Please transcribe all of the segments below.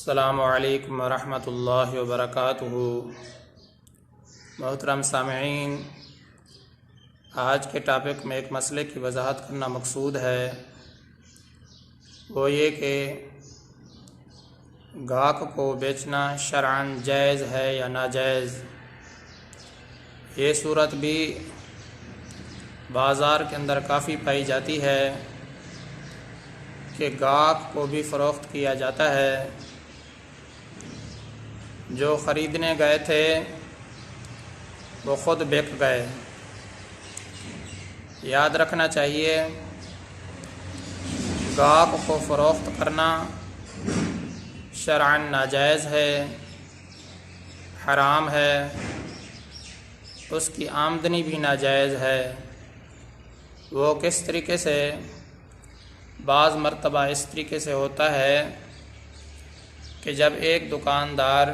अस्सलामु अलैकुम वरहमतुल्लाहि वबरकातुहू। मोहतरम सामईन, आज के टॉपिक में एक मसले की वजाहत करना मकसूद है। वो ये कि गाहक को बेचना शरअन जायज़ है या नाजायज़। ये सूरत भी बाज़ार के अंदर काफ़ी पाई जाती है कि गाहक को भी फ़रोख्त किया जाता है। जो ख़रीदने गए थे वो ख़ुद बिक गए। याद रखना चाहिए, गाहक को फ़रोख्त करना शरअन नाजायज़ है, हराम है, उसकी आमदनी भी नाजायज़ है। वो किस तरीके से? बाज़ मरतबा इस तरीके से होता है कि जब एक दुकानदार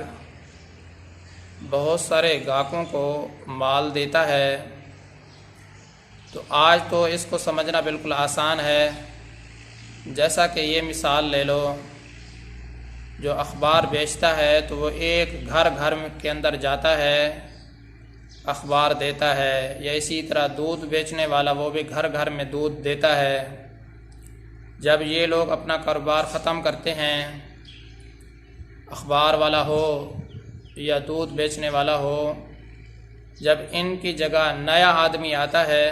बहुत सारे गाहकों को माल देता है, तो आज तो इसको समझना बिल्कुल आसान है। जैसा कि ये मिसाल ले लो, जो अखबार बेचता है तो वो एक घर घर के अंदर जाता है, अखबार देता है। या इसी तरह दूध बेचने वाला वो भी घर घर में दूध देता है। जब ये लोग अपना कारोबार ख़त्म करते हैं, अखबार वाला हो या दूध बेचने वाला हो, जब इनकी जगह नया आदमी आता है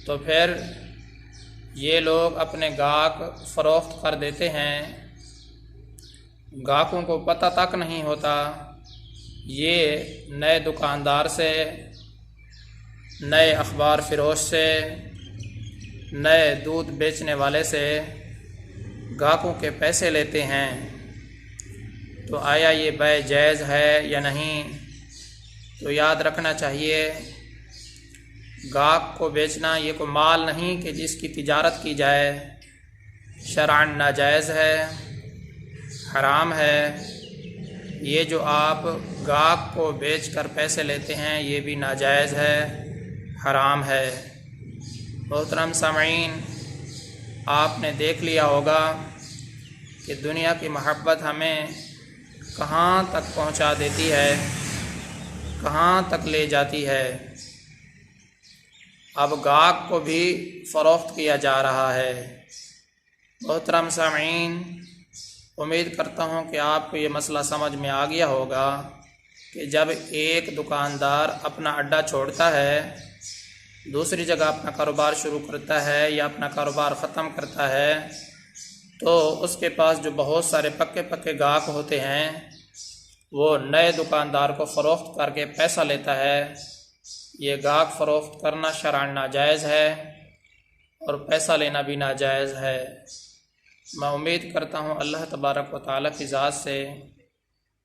तो फिर ये लोग अपने गाहक फ़रोख्त कर देते हैं। गाहकों को पता तक नहीं होता ये नए दुकानदार से, नए अखबार फ़रोश से, नए दूध बेचने वाले से गाहकों के पैसे लेते हैं। तो आया ये बै जायज़ है या नहीं? तो याद रखना चाहिए, गाहक को बेचना ये कोई माल नहीं कि जिसकी तिजारत की जाए। शरअन नाजायज़ है, हराम है। ये जो आप गाहक को बेचकर पैसे लेते हैं ये भी नाजायज़ है, हराम है। मोहतरम सामईन, आपने देख लिया होगा कि दुनिया की मोहब्बत हमें कहाँ तक पहुँचा देती है, कहाँ तक ले जाती है। अब गाहक को भी फ़रोख्त किया जा रहा है। मोहतरम सामईन, उम्मीद करता हूँ कि आपको ये मसला समझ में आ गया होगा कि जब एक दुकानदार अपना अड्डा छोड़ता है, दूसरी जगह अपना कारोबार शुरू करता है या अपना कारोबार ख़त्म करता है, तो उसके पास जो बहुत सारे पक्के पक्के गाहक होते हैं वो नए दुकानदार को फ़रोख्त करके पैसा लेता है। ये गाहक फ़रोख्त करना शरअन नाजायज़ है और पैसा लेना भी नाजायज़ है। मैं उम्मीद करता हूँ अल्लाह तबारक व तआला की ज़ात से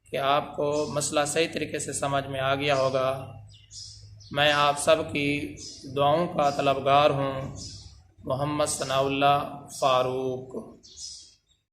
कि आपको मसला सही तरीके से समझ में आ गया होगा। मैं आप सब की दुआओं का तलबगार हूँ। मोहम्मद सनाउल्लाह फ़ारूक।